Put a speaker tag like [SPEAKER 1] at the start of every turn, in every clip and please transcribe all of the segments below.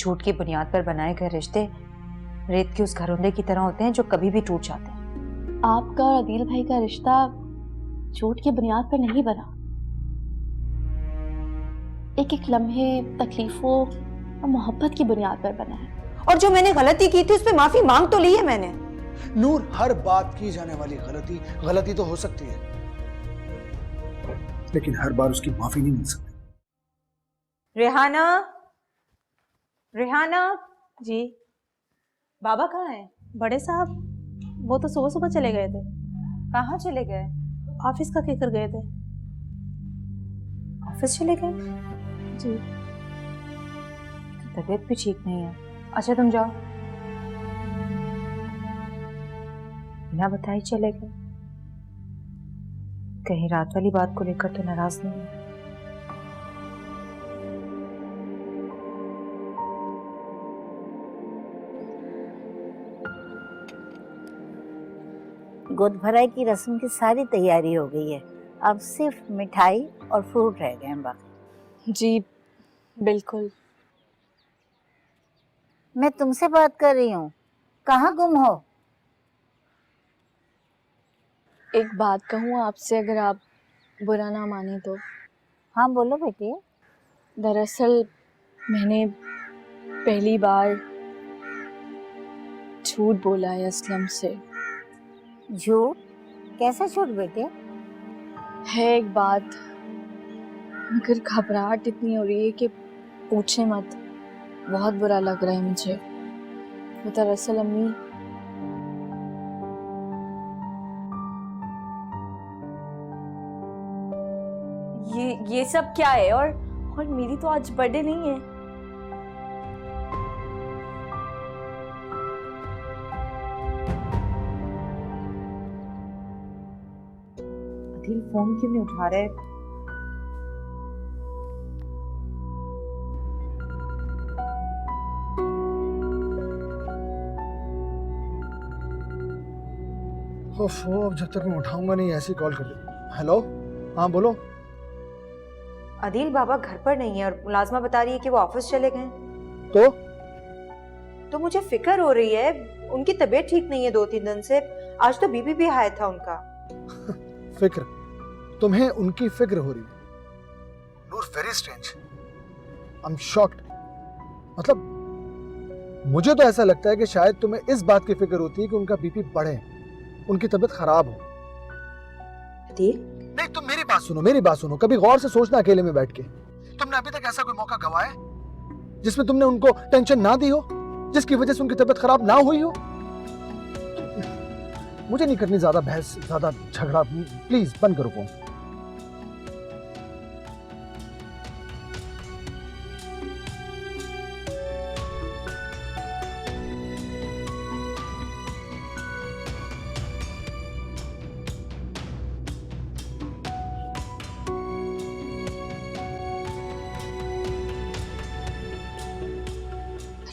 [SPEAKER 1] झूठ की बुनियाद पर बनाए गए रिश्ते रेत के उस घरौंदे की तरह होते हैं जो कभी भी टूट जाते हैं।
[SPEAKER 2] आपका और अदील भाई का रिश्ता झूठ की बुनियाद पर नहीं बना, एक एक लम्हे, तकलीफों और मोहब्बत की बुनियाद पर बना है।
[SPEAKER 1] और जो मैंने गलती की थी उस पर माफी मांग तो ली है मैंने।
[SPEAKER 3] नूर, हर बात की जाने वाली गलती गलती तो हो सकती है, लेकिन हर बार उसकी माफी नहीं मिल सकती।
[SPEAKER 1] रेहाना, रेहाना जी, बाबा कहाँ हैं?
[SPEAKER 2] बड़े साहब वो तो सुबह सुबह चले गए थे।
[SPEAKER 1] कहाँ चले गए?
[SPEAKER 2] ऑफिस का कहकर गए थे।
[SPEAKER 1] ऑफिस चले गए?
[SPEAKER 2] जी।
[SPEAKER 1] तबीयत भी ठीक नहीं है। अच्छा तुम जाओ। बिना बताए चले गए। कहीं रात वाली बात को लेकर तो नाराज नहीं है?
[SPEAKER 4] गोद भराई की रस्म की सारी तैयारी हो गई है, अब सिर्फ मिठाई और फ्रूट रह गए हैं बाकी।
[SPEAKER 2] जी बिल्कुल।
[SPEAKER 4] मैं तुमसे बात कर रही हूँ, कहाँ गुम हो?
[SPEAKER 2] एक बात कहूँ आपसे, अगर आप बुरा ना माने तो?
[SPEAKER 4] हाँ बोलो बेटी।
[SPEAKER 2] दरअसल मैंने पहली बार झूठ बोला है असलम से।
[SPEAKER 4] झूठ? कैसा झूठ बेटे?
[SPEAKER 2] है एक बात, मगर घबराहट इतनी हो रही है कि पूछे मत, बहुत बुरा लग रहा है मुझे। वो दरअसल अम्मी, ये सब क्या है? और मेरी तो आज बर्थडे नहीं है।
[SPEAKER 1] अदिल फोन क्यों नहीं उठा रहे?
[SPEAKER 3] ओफो, अब जब तक मैं उठाऊंगा नहीं ऐसी कॉल कर दी। हेलो, हाँ बोलो।
[SPEAKER 1] अदिल बाबा घर पर नहीं है और मुलाजमा बता रही है कि वो ऑफिस चले गए। तो मुझे फिक्र हो रही है, उनकी तबीयत ठीक नहीं है 2-3 दिन से। आज तो बीबी भी आया था उनका।
[SPEAKER 3] फिक्र? तुम्हें उनकी फिक्र हो रही है? Noor, very strange, I am shocked. मतलब मुझे तो ऐसा लगता है कि शायद तुम्हें इस बात की फिक्र होती है कि उनका बीपी बढ़े, उनकी तबीयत खराब हो।
[SPEAKER 1] अदिल,
[SPEAKER 3] नहीं, तुम मेरी बात सुनो, मेरी बात सुनो। कभी गौर से सोचना अकेले में बैठ के, तुमने अभी तक ऐसा कोई मौका गंवाया जिसमें तुमने उनको टेंशन ना दी हो, जिसकी वजह से उनकी तबीयत खराब ना हुई हो? मुझे नहीं करनी ज्यादा बहस, ज्यादा झगड़ा। प्लीज बंद करो फोन।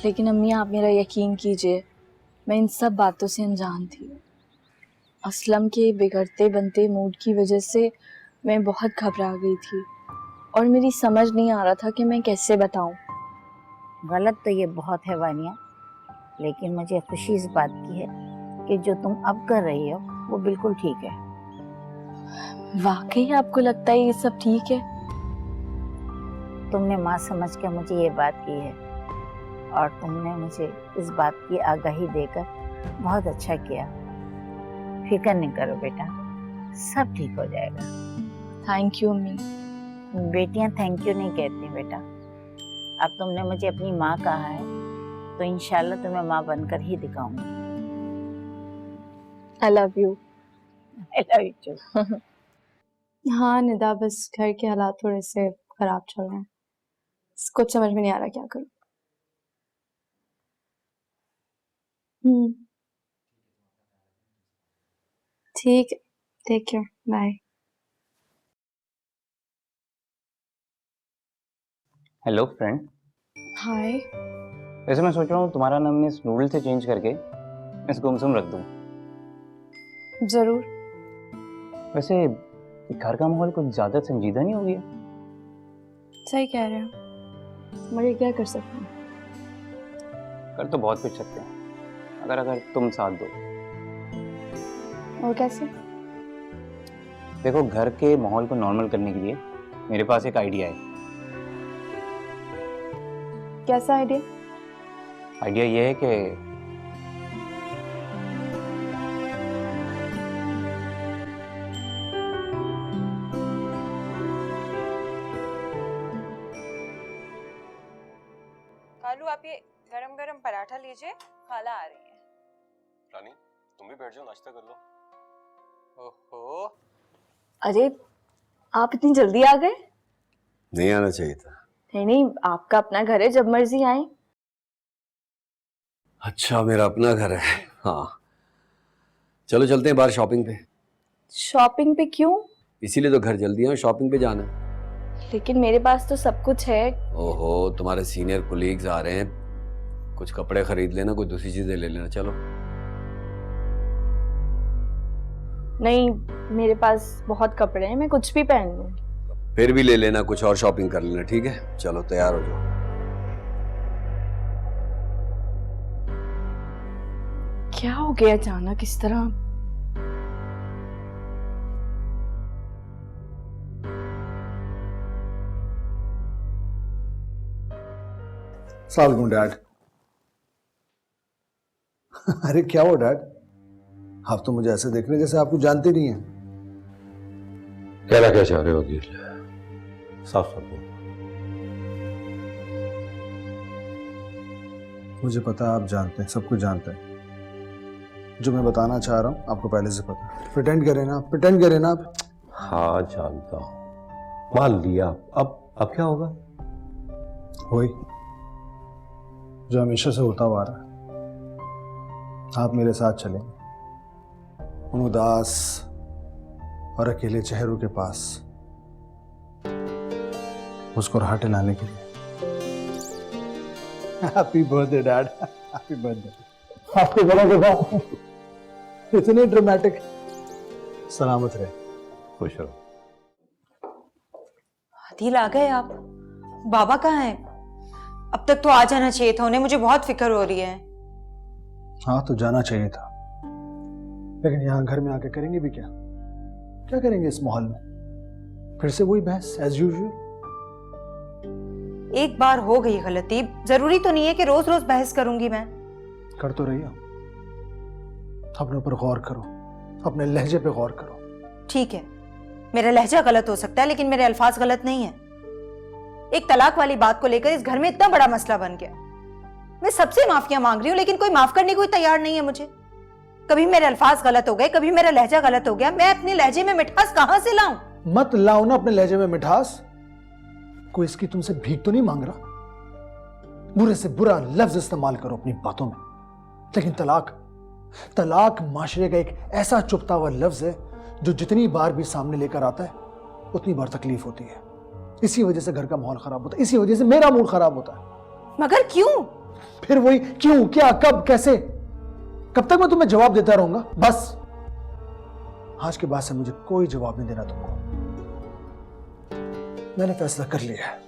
[SPEAKER 2] लेकिन अम्मी आप मेरा यकीन कीजिए, मैं इन सब बातों से अनजान थी। असलम के बिगड़ते बनते मूड की वजह से मैं बहुत घबरा गई थी और मेरी समझ नहीं आ रहा था कि मैं कैसे बताऊं।
[SPEAKER 4] गलत तो ये बहुत है वानिया, लेकिन मुझे खुशी इस बात की है कि जो तुम अब कर रही हो वो बिल्कुल ठीक है।
[SPEAKER 2] वाकई आपको लगता है ये सब ठीक है?
[SPEAKER 4] तुमने माँ समझ कर मुझे ये बात की है और तुमने मुझे इस बात की आगाही देकर बहुत अच्छा किया। फिक्र नहीं करो बेटा, सब ठीक हो जाएगा।
[SPEAKER 2] थैंक यू अम्मी।
[SPEAKER 4] बेटियां थैंक यू नहीं कहती बेटा। अब तुमने मुझे अपनी माँ कहा है तो इंशाल्लाह तुम्हें माँ बनकर ही दिखाऊंगी।
[SPEAKER 2] I love you.
[SPEAKER 4] I love you too.
[SPEAKER 2] हाँ निदा, बस घर के हालात थोड़े से खराब चल रहे हैं, कुछ समझ में नहीं आ रहा क्या करूं। ठीक है, take care, bye.
[SPEAKER 5] Hello friend.
[SPEAKER 2] Hi.
[SPEAKER 5] वैसे मैं सोच रहा हूँ तुम्हारा नाम मिस नूडल से चेंज करके मिस गुमसुम रख दूँ।
[SPEAKER 2] जरूर।
[SPEAKER 5] वैसे घर का माहौल कुछ ज़्यादा संजीदा नहीं हो गया?
[SPEAKER 2] सही कह रहे हो, मगर क्या कर सकते हैं।
[SPEAKER 5] कर तो बहुत कुछ सकते हैं अगर तुम साथ दो।
[SPEAKER 2] और कैसे?
[SPEAKER 5] देखो, घर के माहौल को नॉर्मल करने के लिए मेरे पास एक आइडिया है।
[SPEAKER 2] कैसा आइडिया?
[SPEAKER 5] आइडिया ये है कि
[SPEAKER 6] कालू, आप ये गरम गरम पराठा लीजिए, खाला आ रही है।
[SPEAKER 7] रानी, तुम भी बैठ जाओ, नाश्ता कर लो। ओहो,
[SPEAKER 2] अरे आप इतनी जल्दी आ गए?
[SPEAKER 7] नहीं आना चाहिए था।
[SPEAKER 2] नहीं, आपका अपना घर है, जब मर्जी आए।
[SPEAKER 7] अच्छा, मेरा अपना घर है। हाँ, चलो चलते हैं बाहर शॉपिंग पे।
[SPEAKER 2] शॉपिंग पे क्यों?
[SPEAKER 7] इसीलिए तो घर जल्दी है, शॉपिंग पे जाना है।
[SPEAKER 2] लेकिन मेरे पास तो सब कुछ है।
[SPEAKER 7] ओहो, तुम्हारे सीनियर कोलीग्स आ रहे हैं, कुछ कपड़े खरीद लेना, कुछ दूसरी चीजें ले लेना। चलो।
[SPEAKER 2] नहीं, मेरे पास बहुत कपड़े हैं, मैं कुछ भी पहन लूं।
[SPEAKER 7] फिर भी ले लेना, कुछ और शॉपिंग कर लेना, ठीक है? चलो तैयार हो जाओ।
[SPEAKER 2] क्या हो गया अचानक इस तरह?
[SPEAKER 3] सलाम डैड। अरे क्या हो डैड, आप तो मुझे ऐसे देख रहे हैं जैसे आपको जानते नहीं हैं।
[SPEAKER 7] कहना क्या चाह रहे हो वकील? साफ साफ बोलो।
[SPEAKER 3] मुझे पता है आप जानते हैं, सब कुछ जानते हैं। जो मैं बताना चाह रहा हूं आपको पहले से पता है। प्रिटेंड करें ना, प्रिटेंड करें ना आप।
[SPEAKER 7] हाँ जानता हूँ, मान लिया। अब क्या होगा?
[SPEAKER 3] वही जो हमेशा से होता हुआ आ रहा है। आप मेरे साथ चलेंगे उन उदास और अकेले चेहरों के पास, उसको राहत लाने के लिए। Happy birthday dad, happy birthday. आपके बड़ा के बाद इतने ड्रामेटिक। सलामत रहे।
[SPEAKER 7] खुश रहो।
[SPEAKER 1] आदिल, आ गए आप? बाबा कहाँ हैं? अब तक तो आ जाना चाहिए था उन्हें, मुझे बहुत फिक्र हो रही है।
[SPEAKER 3] हाँ तो जाना चाहिए था, लेकिन यहाँ घर में आके करेंगे भी क्या? क्या करेंगे इस माहौल में? फिर से वही बहस एज यूजुअल।
[SPEAKER 1] एक बार हो गई गलती, जरूरी तो नहीं है कि रोज रोज बहस करूंगी मैं।
[SPEAKER 3] कर तो रही हो, अपने ऊपर गौर करो, अपने लहजे पे गौर करो।
[SPEAKER 1] ठीक है, मेरा लहजा गलत हो सकता है लेकिन मेरे अल्फाज गलत नहीं है। एक तलाक वाली बात को लेकर इस घर में इतना बड़ा मसला बन गया। मैं सबसे माफियां मांग रही हूं लेकिन कोई माफ करने को तैयार नहीं है मुझे। कभी मेरे अल्फाज गलत हो गए, कभी मेरा लहजा गलत हो गया। मैं अपने लहजे में मिठास कहां से लाऊं?
[SPEAKER 3] मत लाओ ना अपने लहजे में मिठास। कोई इसकी तुमसे भीख तो नहीं मांग रहा। बुरे से बुरा लफ्ज इस्तेमाल करो अपनी बातों में, लेकिन तलाक माशरे का एक ऐसा चुभता हुआ लफ्ज है जो जितनी बार भी सामने लेकर आता है उतनी बार तकलीफ होती है। इसी वजह से घर का माहौल खराब होता है, इसी वजह से मेरा मूड खराब होता है।
[SPEAKER 1] मगर क्यों?
[SPEAKER 3] फिर वही क्यों, क्या, कब, कैसे? कब तक मैं तुम्हें जवाब देता रहूंगा? बस आज के बाद से मुझे कोई जवाब नहीं देना तुमको। मैंने फैसला कर लिया है।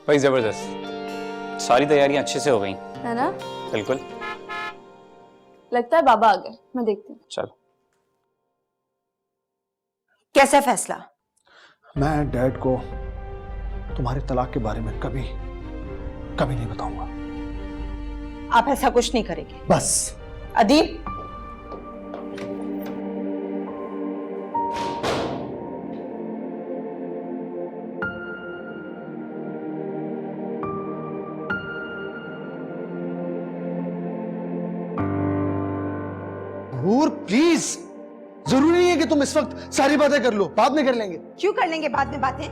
[SPEAKER 5] भाई जबरदस्त, सारी तैयारियां अच्छे से हो गई
[SPEAKER 2] है ना?
[SPEAKER 5] बिल्कुल।
[SPEAKER 2] लगता है बाबा आ गए, मैं देखती हूँ।
[SPEAKER 5] चलो।
[SPEAKER 1] कैसा फैसला?
[SPEAKER 3] मैं डैड को तुम्हारे तलाक के बारे में कभी नहीं बताऊंगा।
[SPEAKER 1] आप ऐसा कुछ नहीं करेंगे?
[SPEAKER 3] बस।
[SPEAKER 1] अदीब,
[SPEAKER 3] नूर प्लीज, जरूरी नहीं है कि तुम इस वक्त सारी बातें कर लो, बाद में कर लेंगे।
[SPEAKER 1] क्यों कर लेंगे बाद में बातें?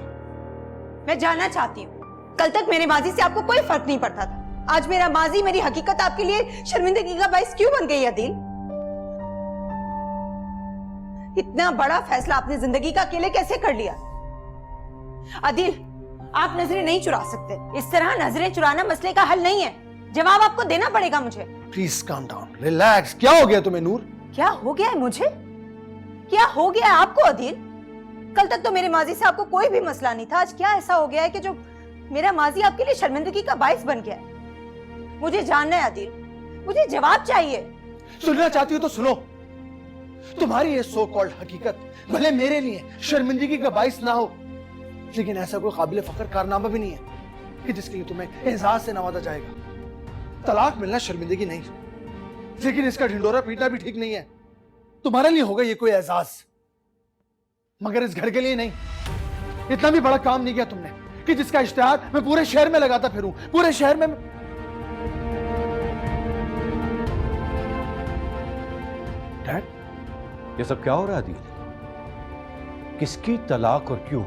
[SPEAKER 1] मैं जानना चाहती हूँ। कल तक मेरे माजी से आपको कोई फर्क नहीं पड़ता था, आज मेरा माजी, मेरी हकीकत आपके लिए शर्मिंदगी का बाइस क्यों बन गई अदील? इतना बड़ा फैसला आपने जिंदगी का अकेले कैसे कर लिया? अदील, आप नजरें नहीं चुरा सकते। इस तरह नजरें चुराना मसले का हल नहीं है। जवाब आपको देना पड़ेगा मुझे।
[SPEAKER 3] Please calm down, relax. क्या हो गया तुम्हें नूर?
[SPEAKER 1] क्या हो गया है मुझे? क्या हो गया है आपको अदील? कल तक तो मेरे माजी से आपको कोई भी मसला नहीं था, आज क्या ऐसा हो गया है कि जो मेरा माजी आपके लिए शर्मिंदगी का बाइस बन गया है? मुझे जानना है अदील, मुझे जवाब चाहिए।
[SPEAKER 3] सुनना चाहती हो तो सुनो। तुम्हारी ये सो कॉल्ड हकीकत भले मेरे लिए शर्मिंदगी का बाइस ना हो, लेकिन ऐसा कोई काबिल फख्र कारनामा भी नहीं है कि जिसके लिए तुम्हें एहसास से नवाजा जाएगा। तलाक मिलना शर्मिंदगी नहीं, लेकिन इसका ढिंडोरा पीटना भी ठीक नहीं है। तुम्हारे लिए होगा ये कोई एहसास, मगर इस घर के लिए नहीं। इतना भी बड़ा काम नहीं किया तुमने कि जिसका इश्तिहार मैं पूरे शहर में लगाता फिरूं, पूरे शहर में।
[SPEAKER 8] डैड, ये सब क्या हो रहा है आदिल? किसकी तलाक और क्यों?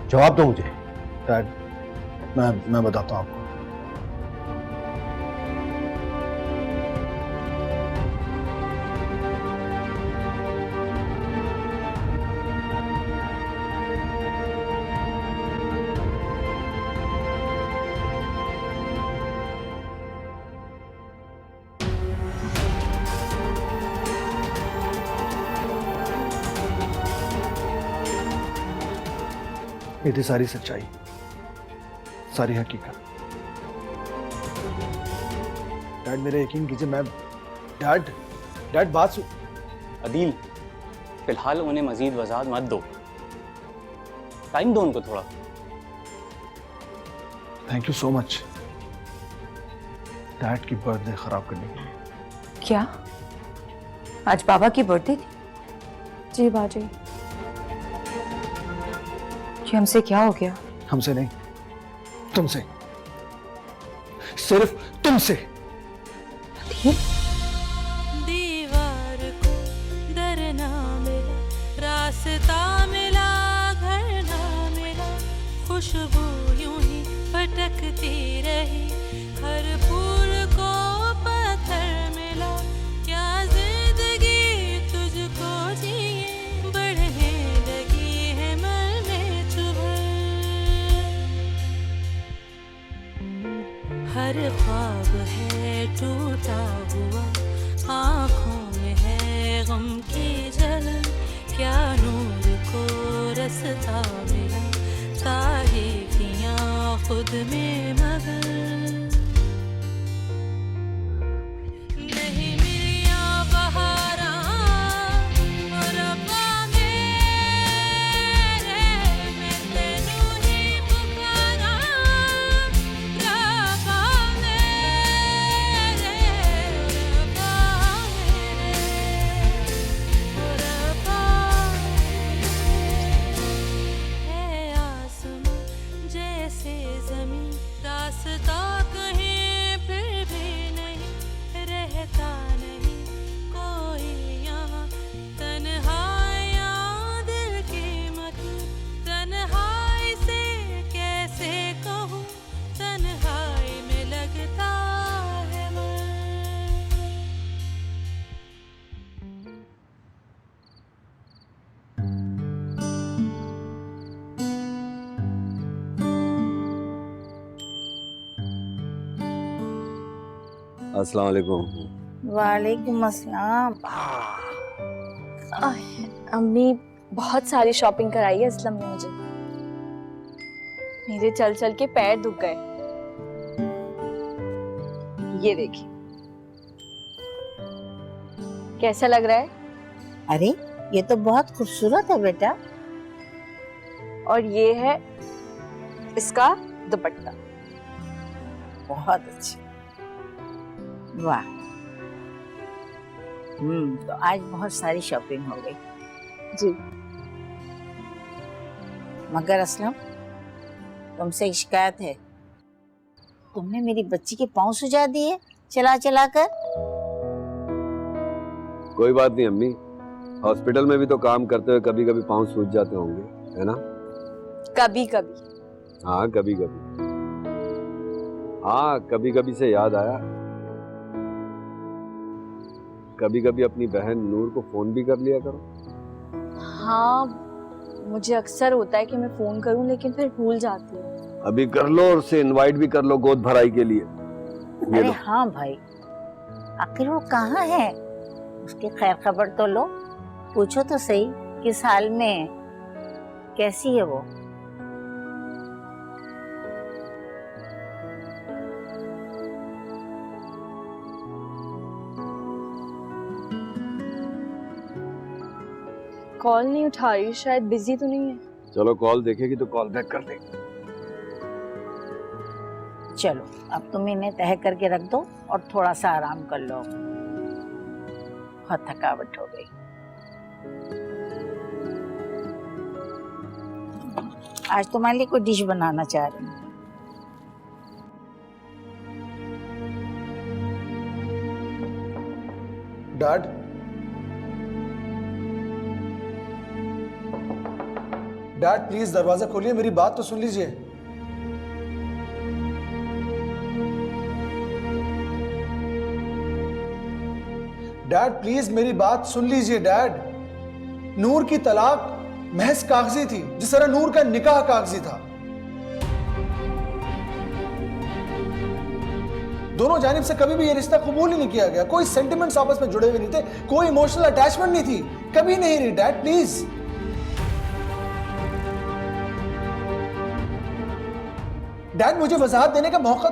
[SPEAKER 8] जवाब दो मुझे।
[SPEAKER 3] डैड, मैं बताता हूं आपको। ये थी सारी सच्चाई, सारी हकीकत। डैड मेरा यकीन कीजिए, मैं डैड बात सुन।
[SPEAKER 5] अदील, फिलहाल उन्हें मजीद वजाहत मत दो, टाइम दो उनको थोड़ा।
[SPEAKER 3] Thank you so much dad की बर्थडे खराब करने के लिए।
[SPEAKER 1] क्या आज बाबा की बर्थडे थी?
[SPEAKER 2] जी बाजी।
[SPEAKER 1] कि हमसे क्या हो गया?
[SPEAKER 3] हमसे नहीं, तुमसे, सिर्फ तुमसे।
[SPEAKER 9] दीवार को दर ना मिला, रास्ता मिला, घर ना मिला, खुशबू यूं ही भटकती रही, हर फूल को पत्थर मिला, क्या जिंदगी तुझको जिए बढ़ने लगी है मन में चुभन, हर ख्वाब है टूटा हुआ, आँखों में है गम की जलन, क्या नूर को रास्ता मिला, तारीकियाँ खुद में मगन, नहीं मिलिया बहारा और रब्बा मेरे, मैं तेनू ही पुकारा, रब्बा मेरे, रब्बा है आसमां जैसे ज़मीं, रास्ता कहीं फिर भी नहीं, रहता नहीं कोई यहाँ, तन्हाइयाँ दिल की मकी, तन्हाई से कैसे कहूँ, तन्हाई में लगता है मन।
[SPEAKER 7] अस्सलाम वालेकुम।
[SPEAKER 4] वालेकुम अस्सलाम।
[SPEAKER 2] अम्मी बहुत सारी शॉपिंग कराई है असलम ने मुझे, मेरे चल चल के पैर दुख गए। ये देखिए, कैसा लग रहा है?
[SPEAKER 4] अरे ये तो बहुत खूबसूरत है बेटा।
[SPEAKER 2] और ये है इसका दुपट्टा।
[SPEAKER 4] बहुत अच्छी, वाह। तो आज बहुत सारी शॉपिंग हो गई।
[SPEAKER 2] जी।
[SPEAKER 4] मगर असलम, तुमसे एक शिकायत है, तुमने मेरी बच्ची के पाँव सुजा दिए चला चला कर।
[SPEAKER 7] कोई बात नहीं अम्मी, हॉस्पिटल में भी तो काम करते हुए कभी कभी पाँव सूज जाते होंगे, है ना?
[SPEAKER 2] कभी कभी।
[SPEAKER 7] हाँ कभी कभी। हाँ कभी कभी से याद आया, कभी कभी अपनी बहन नूर को फोन भी कर लिया करो।
[SPEAKER 2] हाँ, मुझे अक्सर होता है कि मैं फोन करूं लेकिन फिर भूल जाती हूँ।
[SPEAKER 7] अभी कर लो और उसे इनवाइट भी कर लो गोद भराई के लिए। ये
[SPEAKER 4] अरे
[SPEAKER 7] लो।
[SPEAKER 4] हाँ भाई, आखिर वो कहाँ है? उसकी खैर खबर तो लो, पूछो तो सही किस हाल में है, कैसी है वो।
[SPEAKER 2] कॉल नहीं उठा रही, शायद बिजी तो नहीं है।
[SPEAKER 7] चलो कॉल देखेगी तो कॉल बैक कर दे।
[SPEAKER 4] चलो अब तुम इन्हें तह करके रख दो और थोड़ा सा आराम कर लो, बहुत थकावट हो गई। आज तुम्हारे लिए कोई डिश बनाना चाह रही हूँ।
[SPEAKER 3] डैड, डैड प्लीज दरवाजा खोलिए, मेरी बात तो सुन लीजिए। डैड प्लीज मेरी बात सुन लीजिए। डैड, नूर की तलाक महज कागजी थी, जिस तरह नूर का निकाह कागजी था। दोनों जानिब से कभी भी यह रिश्ता कबूल ही नहीं किया गया, कोई सेंटिमेंट्स आपस में जुड़े हुए नहीं थे, कोई इमोशनल अटैचमेंट नहीं थी, कभी नहीं रही। Dad please. डैड मुझे वजाहत देने का मौका